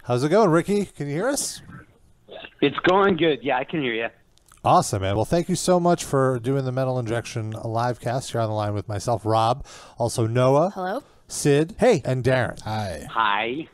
How's it going, Ricky? Can you hear us? It's going good. Yeah, I can hear you. Awesome, man. Well, thank you so much for doing the Metal Injection live cast. You're on the line with myself, Rob, also Noah. Hello. Sid. Hey. And Darren. Hi. Hi.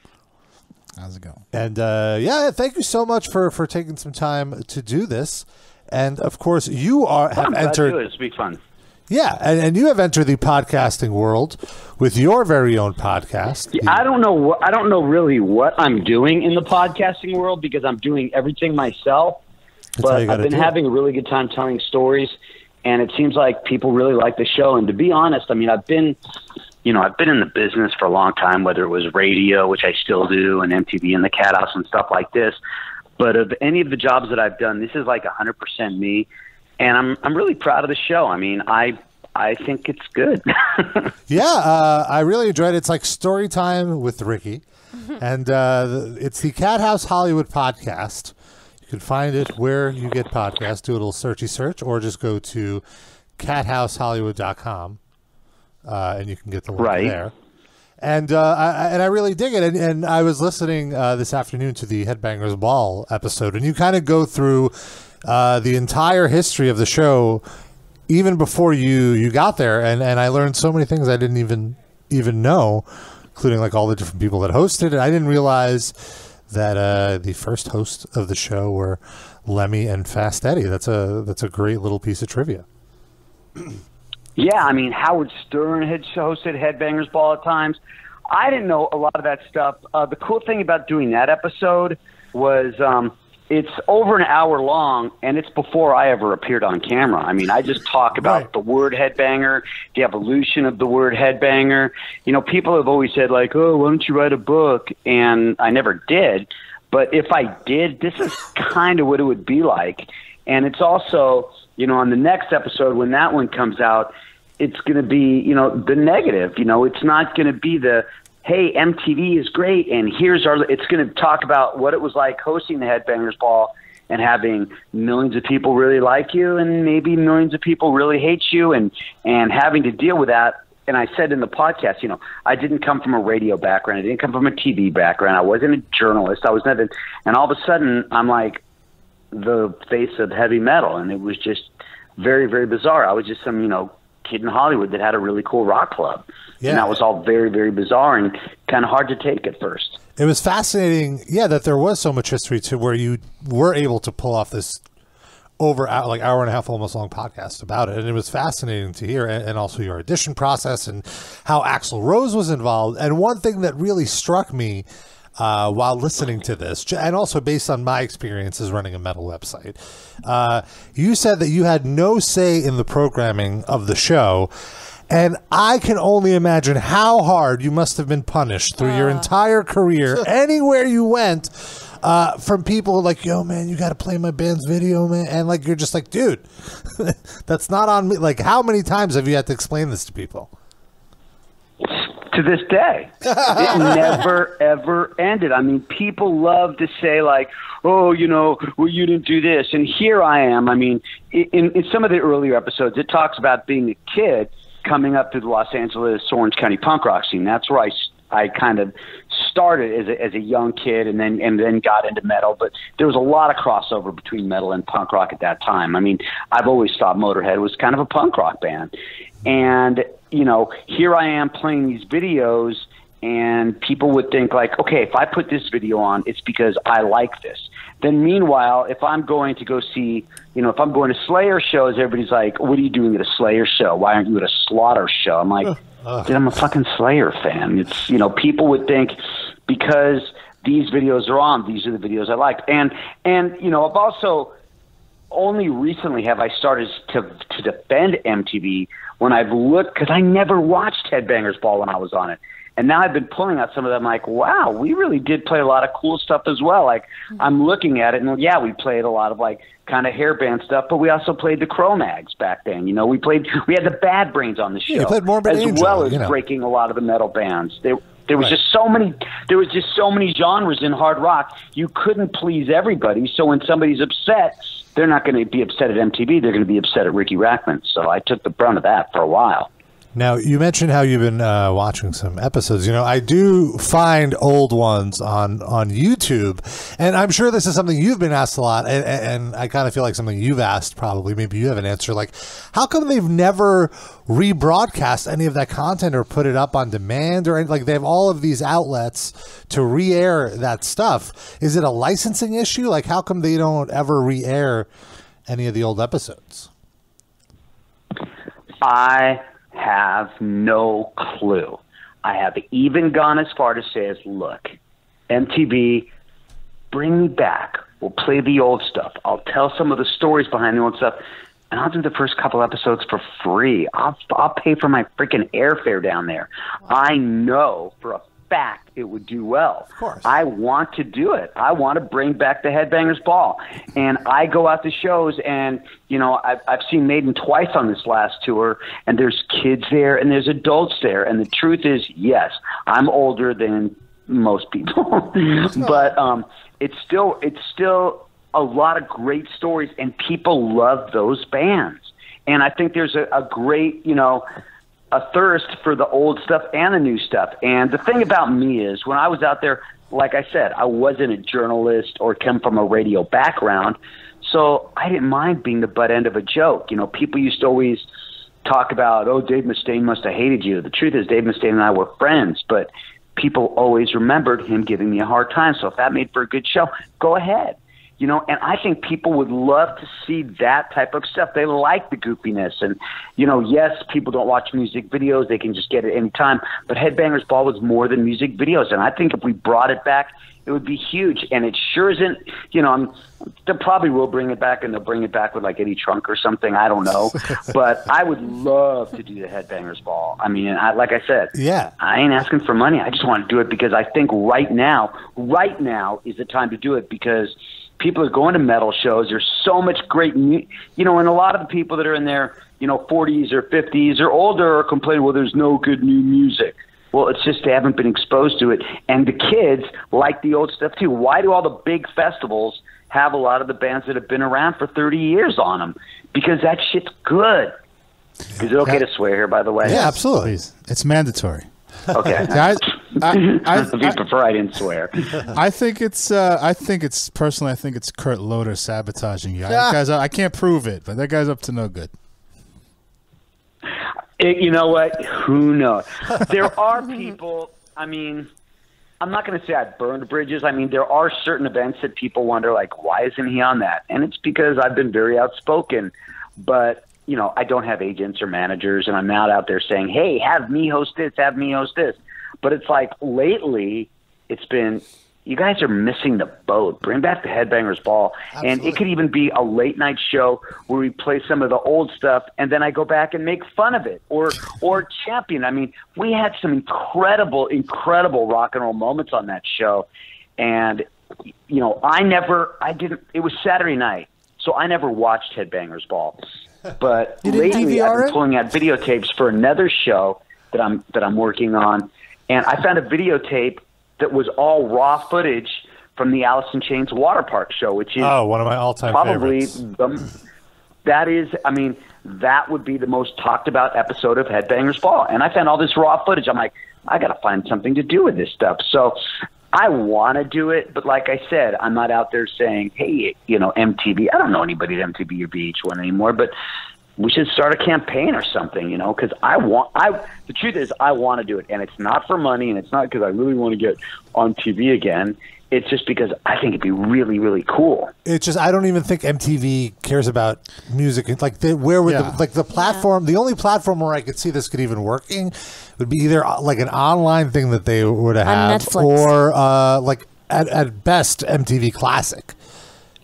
How's it going? And yeah, thank you so much for taking some time to do this. And of course, you have entered. It's be fun. Yeah, and you have entered the podcasting world with your very own podcast. Yeah, I don't know really what I'm doing in the podcasting world because I'm doing everything myself. But I've been having a really good time telling stories, and it seems like people really like the show. And to be honest, I mean, I've been in the business for a long time, whether it was radio, which I still do, and MTV and the Cathouse and stuff like this. But of any of the jobs that I've done, this is like 100% me, and I'm really proud of the show. I mean, I think it's good. Yeah, I really enjoyed it. It's like story time with Ricky, and it's the Cathouse Hollywood Podcast. You can find it where you get podcasts. Do a little searchy search, or just go to cathousehollywood.com, and you can get the link there. And I really dig it. And I was listening this afternoon to the Headbangers Ball episode, and you kind of go through the entire history of the show, even before you got there. And I learned so many things I didn't even know, including like all the different people that hosted it. I didn't realize that the first host of the show were Lemmy and Fast Eddie. That's a great little piece of trivia. Yeah, I mean, Howard Stern had hosted Headbangers Ball at times. I didn't know a lot of that stuff. The cool thing about doing that episode was it's over an hour long, and it's before I ever appeared on camera. I mean, I just talk about the word headbanger, the evolution of the word headbanger. You know, people have always said, like, oh, why don't you write a book? And I never did. But if I did, this is kind of what it would be like. And it's also, you know, on the next episode, when that one comes out, it's going to be, you know, the negative. You know, it's not going to be the, hey, MTV is great, and here's our... It's going to talk about what it was like hosting the Headbangers Ball and having millions of people really like you and maybe millions of people really hate you and having to deal with that. And I said in the podcast, you know, I didn't come from a radio background. I didn't come from a TV background. I wasn't a journalist. I was nothing. And all of a sudden, I'm like the face of heavy metal, and it was just very, very bizarre. I was just some, you know, kid in Hollywood that had a really cool rock club. Yeah. And that was all very, very bizarre and kind of hard to take at first. It was fascinating, yeah, that there was so much history to where you were able to pull off this like hour and a half, almost long podcast about it. And it was fascinating to hear, and also your audition process and how Axl Rose was involved. And one thing that really struck me while listening to this, and also based on my experiences running a metal website, you said that you had no say in the programming of the show, and I can only imagine how hard you must have been punished through your entire career, anywhere you went, from people like, yo, man, you got to play my band's video, man, and like you're just like, dude, that's not on me. Like, how many times have you had to explain this to people? To this day, it never, ever ended. I mean, people love to say, like, oh, you know, well, you didn't do this. And here I am. I mean, in some of the earlier episodes, it talks about being a kid coming up through the Los Angeles, Orange County punk rock scene. That's where I kind of started as a young kid and then got into metal. But there was a lot of crossover between metal and punk rock at that time. I mean, I've always thought Motorhead was kind of a punk rock band. And, you know, here I am playing these videos, and people would think like, okay, if I put this video on, it's because I like this. Then meanwhile, if I'm going to go see, you know, if I'm going to Slayer shows, everybody's like, what are you doing at a Slayer show? Why aren't you at a Slaughter show? I'm like, dude, I'm a fucking Slayer fan. It's, you know, people would think because these videos are on, these are the videos I like. And you know, I've also only recently have I started to defend MTV when I've looked, because I never watched Headbangers Ball when I was on it. And now I've been pulling out some of them like, wow, we really did play a lot of cool stuff as well. Like, I'm looking at it, and yeah, we played a lot of like kind of hairband stuff, but we also played the Cro-Mags back then. You know, we had the Bad Brains on the show, you played Morbid as Angel, well as breaking a lot of the metal bands. There was just so many genres in hard rock. You couldn't please everybody. So when somebody's upset, they're not going to be upset at MTV. They're going to be upset at Riki Rachtman. So I took the brunt of that for a while. Now, you mentioned how you've been watching some episodes. You know, I do find old ones on YouTube, and I'm sure this is something you've been asked a lot, and I kind of feel like something you've asked probably. Maybe you have an answer. Like, how come they've never rebroadcast any of that content or put it up on demand? Or like, they have all of these outlets to re-air that stuff. Is it a licensing issue? Like, how come they don't ever re-air any of the old episodes? I have no clue. I have even gone as far to say as, look, MTV, bring me back. We'll play the old stuff. I'll tell some of the stories behind the old stuff, and I'll do the first couple episodes for free. I'll pay for my freaking airfare down there. I know for a fact it would do well. Of course. I want to do it. I want to bring back the Headbangers Ball. And I go out to shows, and, you know, I've seen Maiden twice on this last tour, and there's kids there and there's adults there. And the truth is, yes, I'm older than most people. But it's still a lot of great stories, and people love those bands. And I think there's a great, you know, a thirst for the old stuff and the new stuff. And the thing about me is, when I was out there, like I said, I wasn't a journalist or come from a radio background, so I didn't mind being the butt end of a joke. You know, people used to always talk about, oh, Dave Mustaine must have hated you. The truth is, Dave Mustaine and I were friends, but people always remembered him giving me a hard time. So if that made for a good show, go ahead. You know, and I think people would love to see that type of stuff. They like the goofiness. And, you know, yes, people don't watch music videos. They can just get it anytime. But Headbangers Ball was more than music videos. And I think if we brought it back, it would be huge. And it sure isn't, you know, they probably will bring it back, and they'll bring it back with like Eddie Trunk or something. I don't know. But I would love to do the Headbangers Ball. I mean, like I said, yeah, I ain't asking for money. I just want to do it because I think right now is the time to do it, because people are going to metal shows. There's so much great, you know, and a lot of the people that are in their, you know, 40s or 50s or older are complaining, well, there's no good new music. Well, it's just they haven't been exposed to it. And the kids like the old stuff too. Why do all the big festivals have a lot of the bands that have been around for 30 years on them? Because that shit's good. Is it okay to swear here, by the way? Yeah, absolutely. It's mandatory. Okay. I prefer I didn't swear. I think it's Kurt Loder sabotaging you. That guy's, I can't prove it, but that guy's up to no good. You know what? Who knows? There are people, I mean, I'm not going to say I burned bridges. I mean, there are certain events that people wonder, like, why isn't he on that? And it's because I've been very outspoken. But, you know, I don't have agents or managers, and I'm not out there saying, hey, have me host this, have me host this. But it's like lately it's been, you guys are missing the boat. Bring back the Headbangers Ball. Absolutely. And it could even be a late night show where we play some of the old stuff, and then I go back and make fun of it or champion. I mean, we had some incredible rock and roll moments on that show. And, you know, it was Saturday night, so I never watched Headbangers Ball. But lately I've been pulling out videotapes for another show that I'm working on. And I found a videotape that was all raw footage from the Alice in Chains Water Park show, which is one of my all-time favorites. That would be the most talked about episode of Headbangers Ball. And I found all this raw footage. I'm like, I got to find something to do with this stuff. So I want to do it, but like I said, I'm not out there saying, hey, you know, MTV. I don't know anybody at MTV or VH1 anymore, but we should start a campaign or something, you know, because the truth is I want to do it, and it's not for money, and it's not because I really want to get on TV again. It's just because I think it'd be really, really cool. It's just I don't even think MTV cares about music. Like the platform, the only platform where I could see this could even working would be either like an online thing that they would have, or like at best MTV Classic.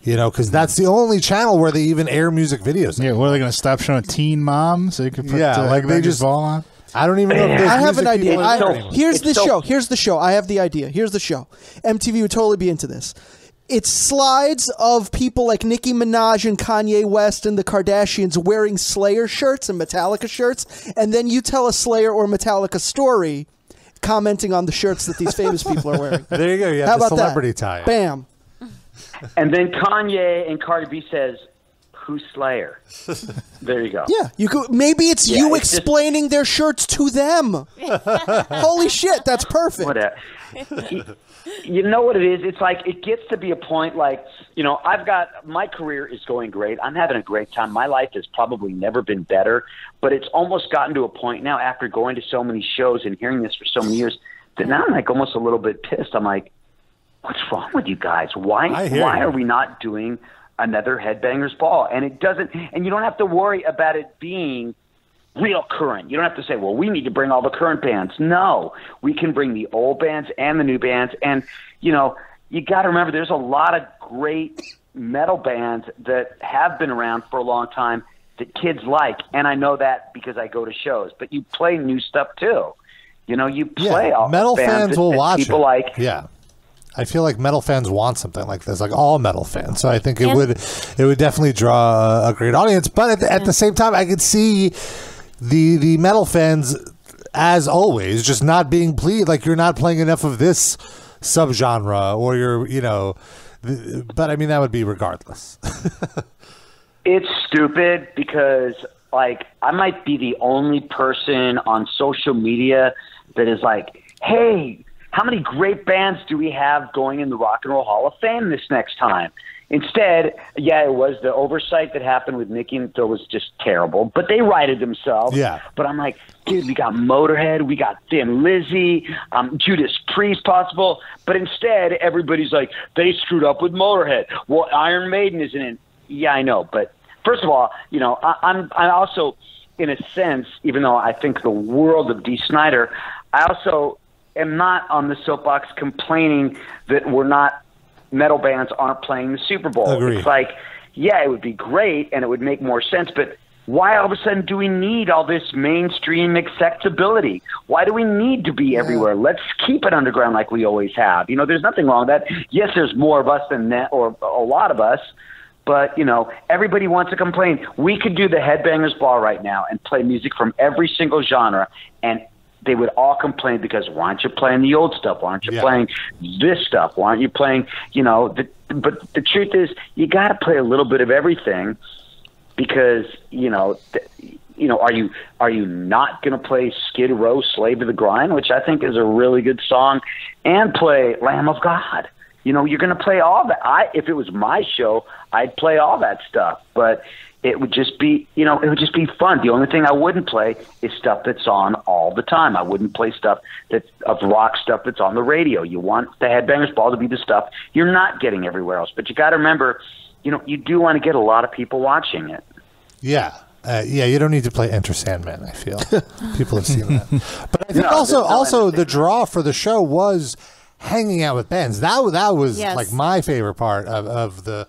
You know, because that's the only channel where they even air music videos. Yeah, what are they going to stop showing Teen Mom so you can put like they just Ball on? I don't even know. If I have an idea. Here's the show. Here's the show. I have the idea. Here's the show. MTV would totally be into this. It's slides of people like Nicki Minaj and Kanye West and the Kardashians wearing Slayer shirts and Metallica shirts, and then you tell a Slayer or Metallica story commenting on the shirts that these famous people are wearing. There you go. You have the celebrity tie. Bam. And then Kanye and Cardi B says, who's Slayer? There you go. Yeah, you could. Maybe it's you explaining their shirts to them. Holy shit, that's perfect. Whatever. You know what it is? It's like it gets to be a point like, you know, my career is going great. I'm having a great time. My life has probably never been better, but it's almost gotten to a point now after going to so many shows and hearing this for so many years that now I'm like almost a little bit pissed. I'm like, what's wrong with you guys? Why are we not doing another Headbangers Ball? And it doesn't, and you don't have to worry about it being real current. You don't have to say, well, we need to bring all the current bands. No, we can bring the old bands and the new bands. And, you know, you got to remember there's a lot of great metal bands that have been around for a long time that kids like. And I know that because I go to shows, but you play new stuff too. You know, you play all metal fans will watch people it. Like. Yeah. I feel like metal fans want something like this, like all metal fans. So I think it would definitely draw a great audience. But at the same time, I could see the metal fans, as always, just not being pleased. Like, you're not playing enough of this subgenre, or you're, you know. But I mean, that would be regardless. It's stupid because, like, I might be the only person on social media that is like, hey, how many great bands do we have going in the Rock and Roll Hall of Fame this next time? Instead, it was the oversight that happened with Nicky and Phil was just terrible, but they righted themselves. Yeah. But I'm like, dude, we got Motorhead, we got Thin Lizzy, Judas Priest possible, but instead everybody's like, they screwed up with Motorhead. Well, Iron Maiden isn't in. Yeah, I know, but first of all, you know, I also, in a sense, even though I think the world of Dee Snider, I also am not on the soapbox complaining that metal bands aren't playing the Super Bowl. Agreed. It's like, yeah, it would be great and it would make more sense, but why all of a sudden do we need all this mainstream acceptability? Why do we need to be everywhere? Let's keep it underground like we always have. You know, there's nothing wrong with that. Yes, there's more of us than that, or a lot of us, but, you know, everybody wants to complain. We could do the Headbangers Ball right now and play music from every single genre, and they would all complain because why aren't you playing the old stuff? Why aren't you playing this stuff? Why aren't you playing, you know, but the truth is you got to play a little bit of everything because, you know, are you not going to play Skid Row, Slave to the Grind, which I think is a really good song, and play Lamb of God? You know, you're going to play all that. If it was my show, I'd play all that stuff, but it would just be, you know, it would just be fun. The only thing I wouldn't play is stuff that's on all the time. I wouldn't play stuff of rock stuff that's on the radio. You want the Headbangers Ball to be the stuff you're not getting everywhere else. But you got to remember, you know, you do want to get a lot of people watching it. Yeah. You don't need to play Enter Sandman, I feel. People have seen that. But I think also the draw for the show was hanging out with bands. That was like my favorite part of the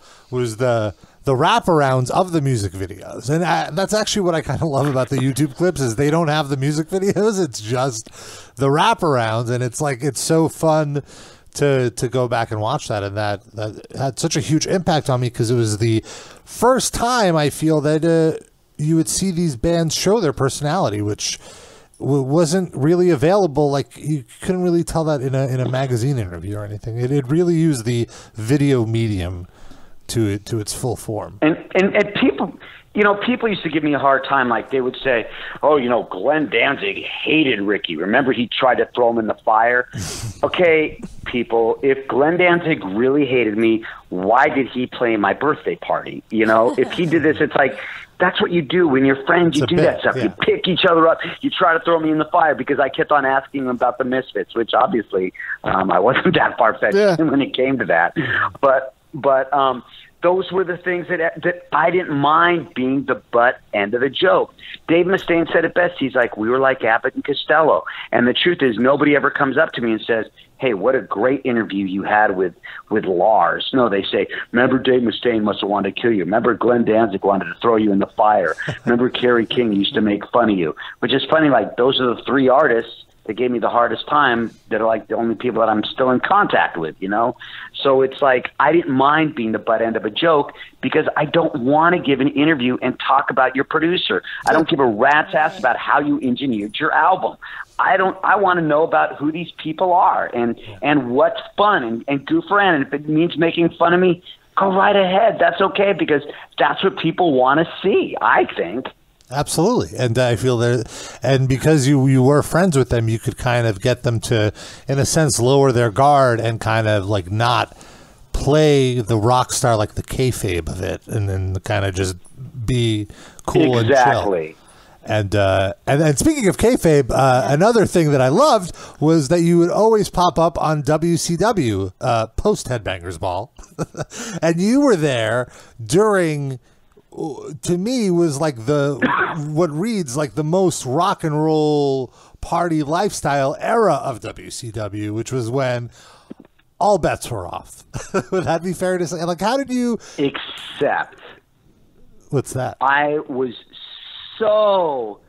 wraparounds of the music videos. And that's actually what I kind of love about the YouTube clips is they don't have the music videos. It's just the wraparounds. And it's like, it's so fun to go back and watch that. And that had such a huge impact on me because it was the first time I feel that you would see these bands show their personality, which wasn't really available. Like you couldn't really tell that in a magazine interview or anything. It really used the video medium to its full form. And people, you know, people used to give me a hard time. Like they would say, oh, you know, Glenn Danzig hated Ricky. Remember he tried to throw him in the fire? Okay, people, if Glenn Danzig really hated me, why did he play my birthday party? You know, if he did this, it's like, that's what you do when you're friends. You do that stuff. Yeah. You pick each other up. You try to throw me in the fire because I kept on asking him about the Misfits, which obviously I wasn't that far-fetched when it came to that. But those were the things that I didn't mind being the butt end of the joke. Dave Mustaine said it best. He's like, we were like Abbott and Costello. And the truth is nobody ever comes up to me and says, hey, what a great interview you had with Lars. No, they say, remember Dave Mustaine must have wanted to kill you. Remember Glenn Danzig wanted to throw you in the fire. Remember Kerry King used to make fun of you. Which is funny, like those are the three artists that gave me the hardest time that are like the only people that I'm still in contact with, you know? So it's like I didn't mind being the butt end of a joke because I don't want to give an interview and talk about your producer. I don't give a rat's ass about how you engineered your album. I want to know about who these people are and what's fun and goof around. And if it means making fun of me, go right ahead. That's okay, because that's what people want to see, I think. Absolutely. And I feel that, and because you were friends with them, you could kind of get them to, in a sense, lower their guard and kind of like not play the rock star, like the kayfabe of it, and then kind of just be cool and chill. And speaking of kayfabe, another thing that I loved was that you would always pop up on WCW post Headbangers Ball, and you were there during, to me, was like what reads like the most rock and roll party lifestyle era of WCW, which was when all bets were off. Would that be fair to say? Like, how did you? Except, what's that? I was so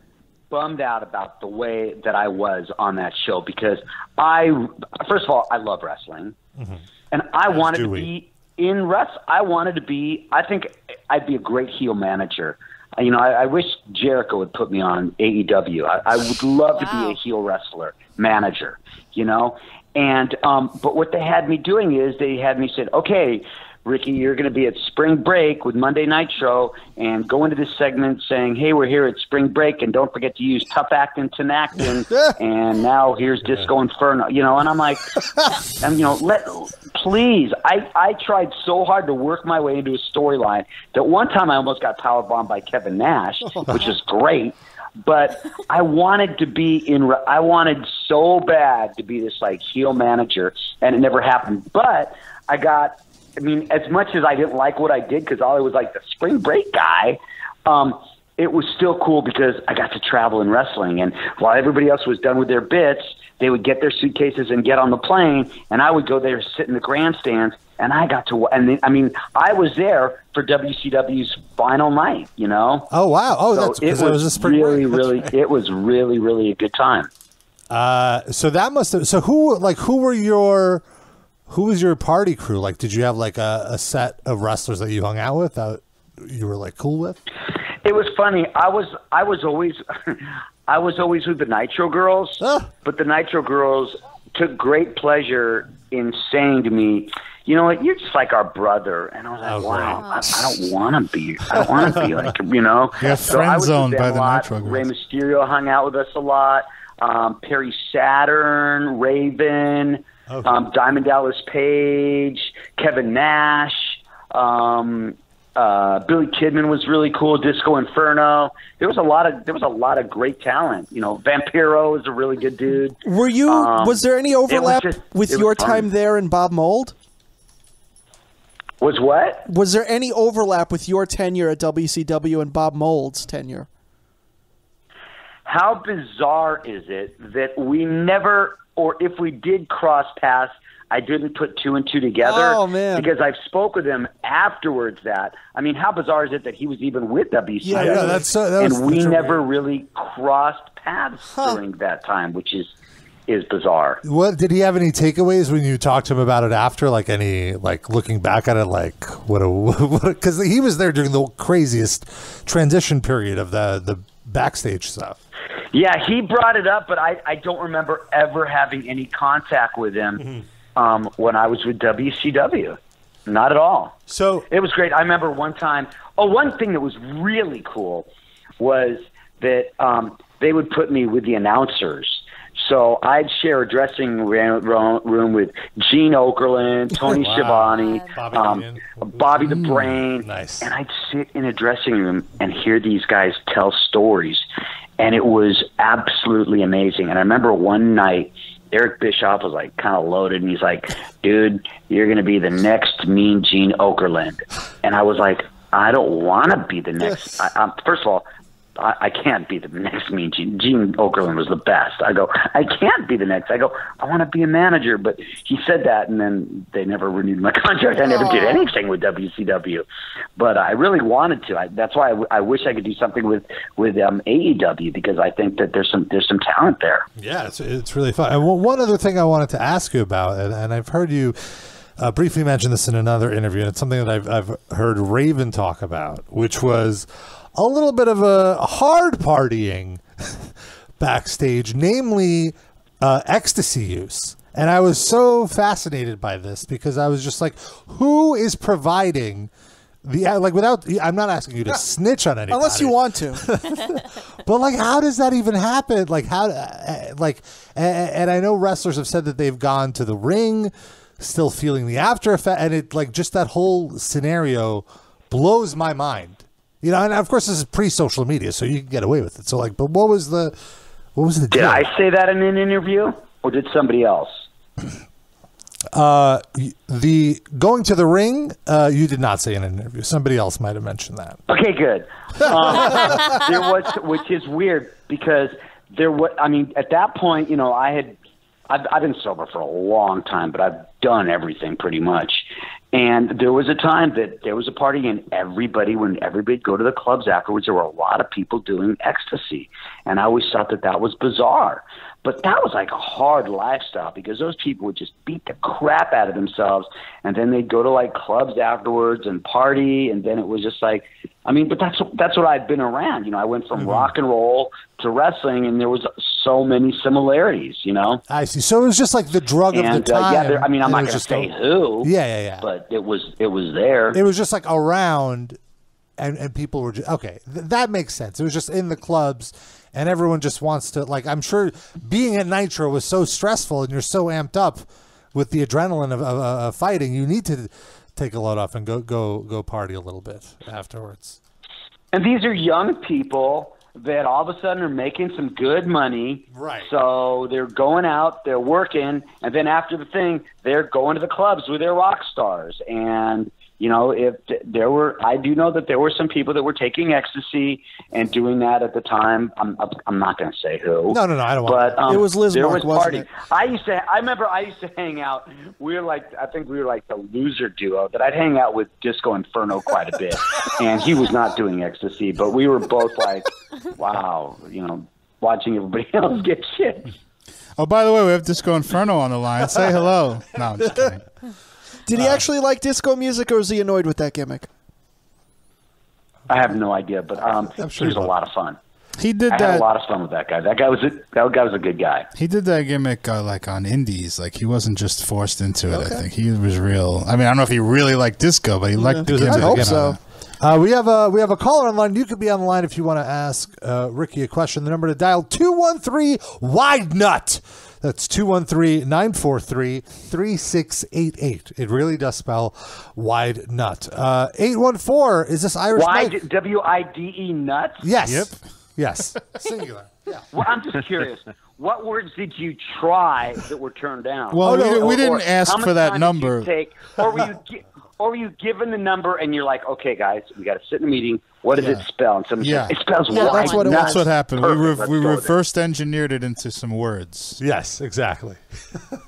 bummed out about the way that I was on that show, because first of all, I love wrestling, and I wanted to be in I think I'd be a great heel manager. You know, I wish Jericho would put me on AEW. I would love to be a heel wrestler manager, you know? And, but what they had me doing is they had me said, okay, Ricky, you're going to be at spring break with Monday Nitro, and go into this segment saying, hey, we're here at spring break, and don't forget to use Tough Actin' Tinactin, and now here's Disco Inferno, you know, and I'm like, and, you know, please, I tried so hard to work my way into a storyline that one time I almost got powerbombed by Kevin Nash, which is great. But I wanted so bad to be this like heel manager, and it never happened. But I mean, as much as I didn't like what I did, because I was like the spring break guy, it was still cool because I got to travel in wrestling. And while everybody else was done with their bits, they would get their suitcases and get on the plane, and I would go there, sit in the grandstands, and I got to. And I mean, I was there for WCW's final night. You know? Oh wow! Oh, so it was really, it was really, really a good time. So that must have. So who was your party crew? Like, did you have like a set of wrestlers that you hung out with that you were like cool with? It was funny. I was always with the Nitro Girls, but the Nitro Girls took great pleasure in saying to me, you know what, you're just like our brother. And I was like, wow, I don't want to be like, you know. Yeah, so I was zoned by the lot. Nitro Girls. Rey Mysterio hung out with us a lot. Perry Saturn, Raven, Diamond Dallas Page, Kevin Nash, Billy Kidman was really cool. Disco Inferno. There was a lot of great talent. You know, Vampiro is a really good dude. Were you? Was there any overlap with your time there and Bob Mould? Was what? Was there any overlap with your tenure at WCW and Bob Mould's tenure? How bizarre is it that we never, or if we did cross paths, I didn't put two and two together. Oh, man. Because I've spoke with him afterwards I mean, how bizarre is it that he was even with WCW? Yeah, and we never really crossed paths during that time, which is bizarre. What did he have any takeaways when you talked to him about it after? Like any, like looking back at it, like because he was there during the craziest transition period of the backstage stuff. Yeah, he brought it up, but I don't remember ever having any contact with him when I was with WCW. Not at all. So it was great. I remember one time. Oh, one thing that was really cool was that they would put me with the announcers. So I'd share a dressing room with Gene Okerlund, Tony Schiavone, Bobby the Brain. Nice. And I'd sit in a dressing room and hear these guys tell stories. And it was absolutely amazing. And I remember one night, Eric Bischoff was like kind of loaded, and he's like, dude, you're going to be the next Mean Gene Okerlund. And I was like, I don't want to be the next. First of all, I can't be the next Mean Gene. Gene Okerlund was the best. I go, I can't be the next. I go, I want to be a manager. But he said that, and then they never renewed my contract. I never did anything with WCW. But I really wanted to. That's why I wish I could do something with AEW, because I think that there's some talent there. Yeah, it's really fun. And one other thing I wanted to ask you about, and I've heard you briefly mention this in another interview, and it's something that I've heard Raven talk about, which was a little bit of a hard partying backstage, namely ecstasy use. And I was so fascinated by this because I was just like, who is providing the, like, without, I'm not asking you to snitch on anybody. Unless you want to. But, like, how does that even happen? Like, how, like, and I know wrestlers have said that they've gone to the ring still feeling the after effect. And it, like, just that whole scenario blows my mind. You know, and of course this is pre-social media, so you can get away with it. So, like, but what was the Did deal? I say that in an interview, or did somebody else? The going to the ring, you did not say in an interview. Somebody else might have mentioned that. Okay, good. There was, which is weird because there was. I mean, at that point, you know, I've been sober for a long time, but I've done everything pretty much. And there was a time that there was a party, and when everybody'd go to the clubs afterwards, there were a lot of people doing ecstasy, and I always thought that was bizarre. But that was like a hard lifestyle because those people would just beat the crap out of themselves, and then they'd go to like clubs afterwards and party, and then it was just like, I mean, but that's what I've been around. You know, I went from rock and roll to wrestling, and there was so many similarities. You know, I see. So it was just like the drug of the time. Yeah, I mean, I'm not going to say who. Yeah. But it was there. It was just like around, and people were just, okay. That makes sense. It was just in the clubs. And everyone just wants to, like, I'm sure being at Nitro was so stressful and you're so amped up with the adrenaline of fighting, you need to take a load off and go party a little bit afterwards. And these are young people that all of a sudden are making some good money. Right. So they're going out, they're working, and then after the thing, they're going to the clubs with their rock stars. And, you know, I do know that there were some people that were taking ecstasy and doing that at the time. I'm not going to say who. No, I don't want. But it was Liz Mark, wasn't it? I remember I used to hang out. I think we were like the loser duo that I'd hang out with Disco Inferno quite a bit, and he was not doing ecstasy, but we were both like, wow, you know, watching everybody else get shit. Oh, by the way, we have Disco Inferno on the line. Say hello. No, I'm just kidding. Did he actually like disco music, or was he annoyed with that gimmick? I have no idea, but I'm sure he was a lot of fun. He did I had a lot of fun with that guy. That guy was a good guy. He did that gimmick like on indies. Like he wasn't just forced into it. Okay. I think he was real. I mean, I don't know if he really liked disco, but he liked the gimmick. I hope so. We have a caller online. You could be on the line if you want to ask Ricky a question. The number to dial 213-WIDE-NUT. That's 213-943-3688. It really does spell wide nut. 814, is this Irish Mike? WIDE nuts? Yes. Yep. Yes. Singular. Yeah. Well, I'm just curious. What words did you try that were turned down? Well, we didn't ask for that number. Or were you given the number and you're like, okay, guys, we got to sit in a meeting. What does it spell? And someone said, it spells wide. That's what happened. We reverse engineered it into some words. Yes, exactly.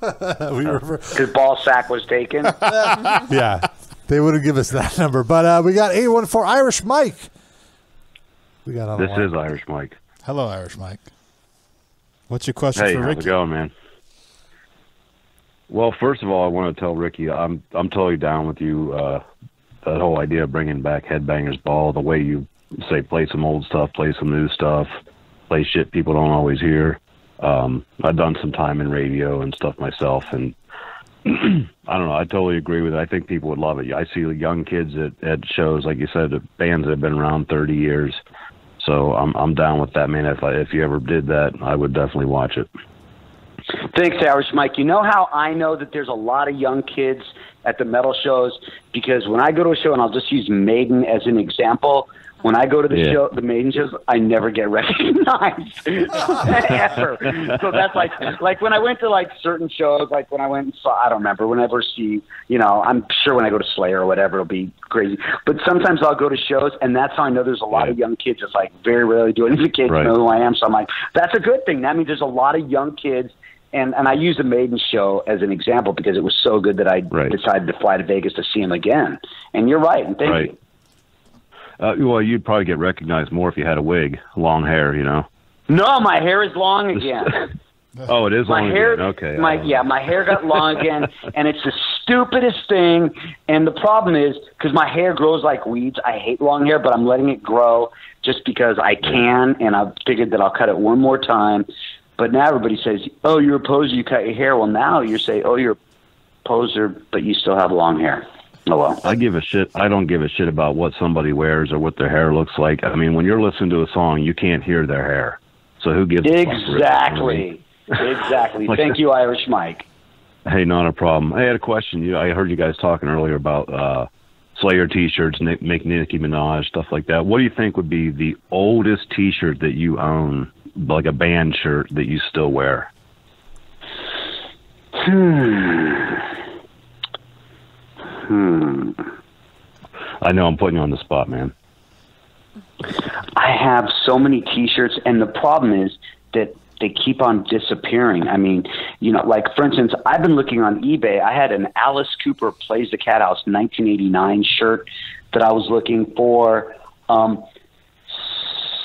Because ball sack was taken. Yeah, they wouldn't give us that number. But we got 814 Irish Mike. This is Irish Mike. Hello, Irish Mike. What's your question for Ricky? Hey, how's it going, man? Well, first of all, I want to tell Ricky I'm totally down with you. That whole idea of bringing back Headbangers Ball, the way you say play some old stuff, play some new stuff, play shit people don't always hear. I've done some time in radio and stuff myself, and I don't know. I totally agree with it. I think people would love it. I see young kids at shows, like you said, bands that have been around 30 years. So I'm down with that, man. If you ever did that, I would definitely watch it. Thanks, Irish Mike. You know how I know that there's a lot of young kids at the metal shows? Because when I go to a show, and I'll just use Maiden as an example, when I go to the Maiden shows, I never get recognized ever. So that's like when I went to like certain shows, like when I went and saw, I don't remember, whenever see, you know, I'm sure when I go to Slayer or whatever, it'll be crazy. But sometimes I'll go to shows, and that's how I know there's a lot of young kids. It's like very rarely do any of the kids know who I am. So I'm like, that's a good thing. That means there's a lot of young kids. And I use the Maiden show as an example because it was so good that I decided to fly to Vegas to see him again. And you're right. And thank you. Well, you'd probably get recognized more if you had a wig, long hair, you know. No, my hair is long again. Oh, it is long again. Okay. My hair got long again, and it's the stupidest thing. And the problem is, because my hair grows like weeds, I hate long hair, but I'm letting it grow just because I can, and I've figured that I'll cut it one more time. But now everybody says, "Oh, you're a poser. You cut your hair." Well, now you're saying, "Oh, you're a poser, but you still have long hair." Oh well. I give a shit. I don't give a shit about what somebody wears or what their hair looks like. I mean, when you're listening to a song, you can't hear their hair. So who gives a fuck? Exactly. Exactly. Thank you, Irish Mike. Hey, not a problem. I had a question. I heard you guys talking earlier about Slayer T-shirts, make Nicki Minaj, stuff like that. What do you think would be the oldest T-shirt that you own, like a band shirt that you still wear? I know I'm putting you on the spot, man. I have so many T-shirts, and the problem is that they keep on disappearing. I mean, like, for instance, I've been looking on eBay. I had an Alice Cooper Plays the Cathouse 1989 shirt that I was looking for.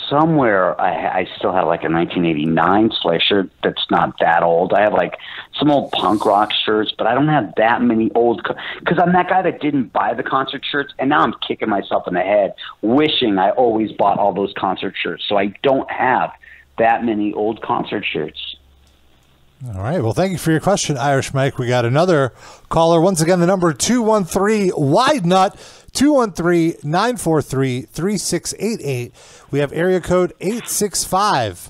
Somewhere I still have like a 1989 Slayer shirt that's not that old. I have like some old punk rock shirts, but I don't have that many old, because I'm that guy that didn't buy the concert shirts, and now I'm kicking myself in the head wishing I always bought all those concert shirts. So I don't have that many old concert shirts. All right. Well, thank you for your question, Irish Mike. We got another caller. Once again, the number 213-WIDE-NUT, 213-943-3688. We have area code 865.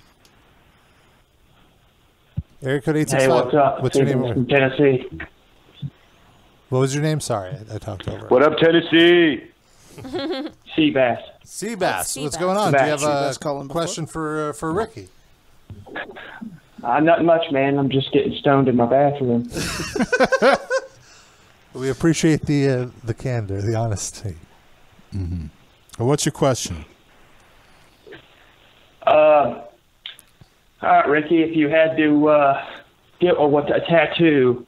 Area code 865. Hey, what's up? What's your name? From Tennessee. What was your name? Sorry, I talked over. What up, Tennessee? Seabass. Seabass. What's going on? Do you have a question for Ricky? Nothing much, man. I'm just getting stoned in my bathroom. We appreciate the candor, the honesty. Mm-hmm. Well, what's your question? All right, Ricky, if you had to get a tattoo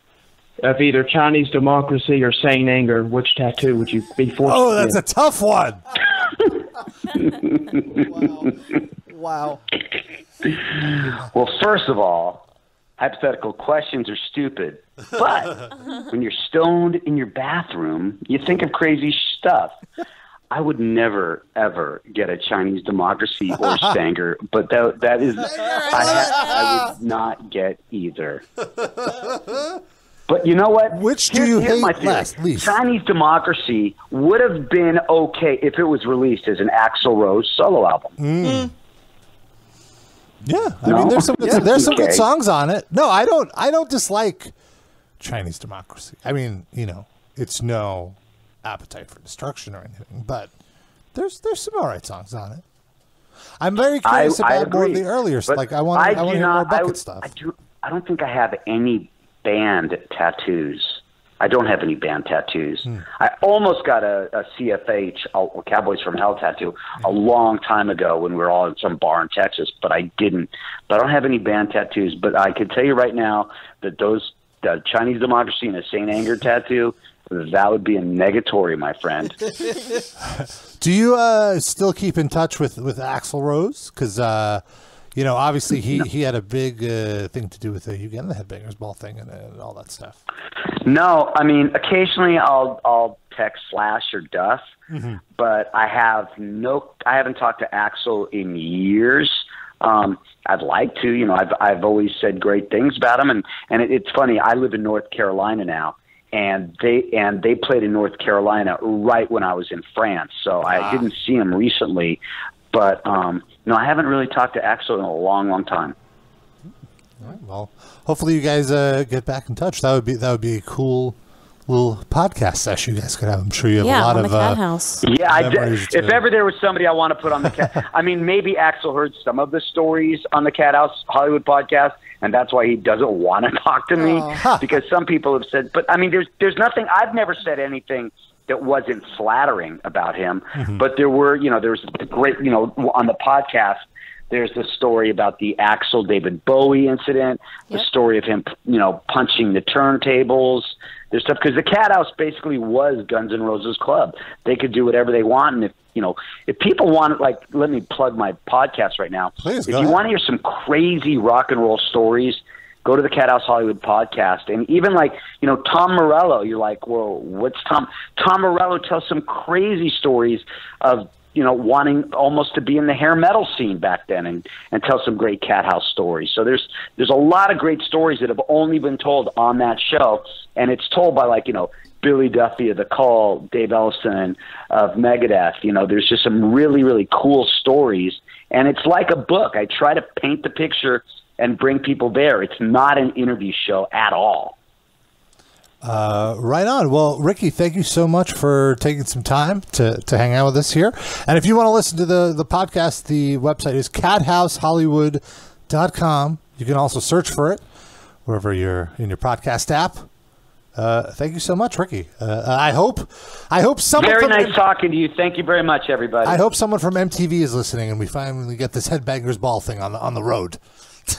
of either Chinese democracy or sane anger, which tattoo would you be forced to that's get? a tough one. Wow. Well, first of all, hypothetical questions are stupid. But when you're stoned in your bathroom, you think of crazy stuff. I would never, ever get a Chinese democracy or Stanger, but that is, I would not get either. But you know what? Which do you hate less? Chinese democracy would have been okay if it was released as an Axl Rose solo album. Yeah, I mean, there's some good songs on it. No, I don't dislike Chinese democracy. I mean, it's no Appetite for Destruction or anything, but there's some all right songs on it. I'm very curious about more of the earlier stuff. Like I want to hear more Bucket stuff. I don't think I have any band tattoos. I don't have any band tattoos. I almost got a CFH, a Cowboys from Hell tattoo, a long time ago when we were all in some bar in Texas, but I didn't. But I don't have any band tattoos. But I can tell you right now that the Chinese democracy and a Saint Anger tattoo, that would be a negatory, my friend. Do you still keep in touch with Axl Rose? Because obviously he had a big thing to do with the Headbangers Ball thing and all that stuff. No, I mean, occasionally I'll text Slash or Duff, but I haven't talked to Axl in years. I'd like to, I've always said great things about him, and it's funny. I live in North Carolina now, and they played in North Carolina right when I was in France, so I didn't see him recently. But no, I haven't really talked to Axl in a long, long time. All right, well, hopefully you guys get back in touch. That would be a cool little podcast session you guys could have. I'm sure you have a lot of Cathouse. If ever there was somebody I want to put on the cat, I mean, maybe Axl heard some of the stories on the Cathouse Hollywood podcast, and that's why he doesn't want to talk to me, because some people have said. But I mean, there's nothing. I've never said anything that wasn't flattering about him, but there was the great, on the podcast, there's the story about the Axl David Bowie incident, the story of him, punching the turntables. There's stuff, because the Cathouse basically was Guns N' Roses club. They could do whatever they want, and if people want, let me plug my podcast right now. Please, if you want to hear some crazy rock and roll stories, go to the Cathouse Hollywood podcast. And even Tom Morello, you're like, whoa, what's Tom? Tom Morello tells some crazy stories of wanting almost to be in the hair metal scene back then and tell some great Cathouse stories. So there's a lot of great stories that have only been told on that show, and it's told by Billy Duffy of The Call, Dave Ellison of Megadeth. There's just some really, really cool stories, and it's like a book. I try to paint the picture and bring people there. It's not an interview show at all. Right on. Well, Riki, thank you so much for taking some time to hang out with us here. And if you want to listen to the podcast, the website is catthousehollywood.com. You can also search for it wherever you're in your podcast app. Thank you so much, Riki. I hope someone very nice talking to you. Thank you very much, everybody. I hope someone from MTV is listening and we finally get this Headbangers Ball thing on the road.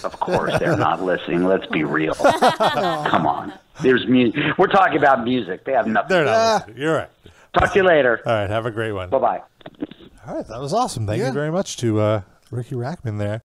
Of course, they're not listening. Let's be real. Come on. There's music. We're talking about music. They have nothing. They're not listening. You're right. Talk to you later. All right. Have a great one. Bye-bye. All right. That was awesome. Thank you very much to Riki Rachtman there.